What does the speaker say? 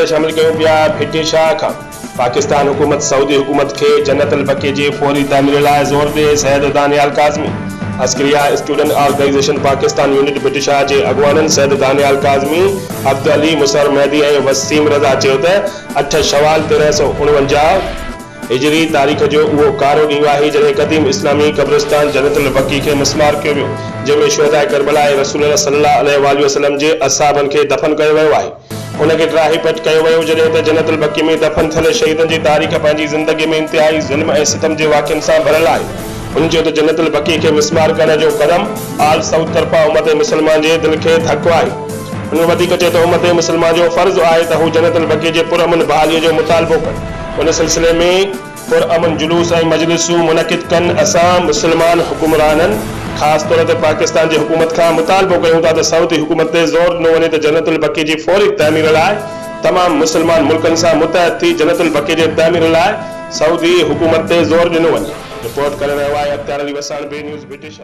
ख़बर शामिल कयूं पिया ब्रिटिश खां। पाकिस्तान हुकूमत सऊदी हुकूमत के जन्नत अल बकी जी फौरी तामीर लाइ ज़ोर दे। Syed Daniyal Kazmi Askariya student organization Pakistan unit British जे अगवाननि सैयद दानियाल काज़मी, अब्दुल अली, मुसर मेहदी ऐं वसीम रज़ा चयो त 8 शवाल 1349 हिजरी तारीख़ जो उहो कारो ॾींहुं आहे जॾहिं क़दीम इस्लामी क़ब्रिस्तान जन्नत अल बकी खे मिसमार कयो वियो, जंहिंमें शुहदाए करबला ऐं रसूल सल्लल्लाहु अलैहि वसल्लम जे असहाबनि खे दफ़न कयो वियो आहे। उनखे त्राही पेट कयो वियो जॾहिं त जन्नत अल बकी में दफ़न थियल शहीदनि जी तारीख़ पंहिंजी ज़िंदगी में इंतिहाई ज़ुल्म ऐं सितम जे वाक़िअनि सां भरियल आहे। हुन चयो त जन्नत अल बकी खे मिसमार करण जो क़दम आल साउद तरफ़ां उम्मत मुसलमान जे दिलि खे धकु आहे। हुन वधीक चयो त उम्मत मुसलमान जो फ़र्ज़ु आहे त हू जन्नत अल बकी जे पुरअमन बहालीअ जो मुतालबो कनि। उन सिलसिले में पुरअमन जुलूस ऐं मजलिसूं मुनक़िद कनि। असां मुसलमान हुकुमराननि ख़ासि तौर ते पाकिस्तान जी हुकूमत खां मुतालबो कयूं था त सऊदी हुकूमत ते ज़ोर न वञे त जन्नत अल बकी जी फौरी तामीर लाइ तमामु मुसलमान मुल्कनि सां मुतहद थी जन्नत अल बकी जे तामीर लाइ सऊदी हुकूमत ते ज़ोर ॾिनो वञे। रिपोर्ट करे रहियो आहे अख़्तियार अली वसाण, बे न्यूज़ ब्रिटिश।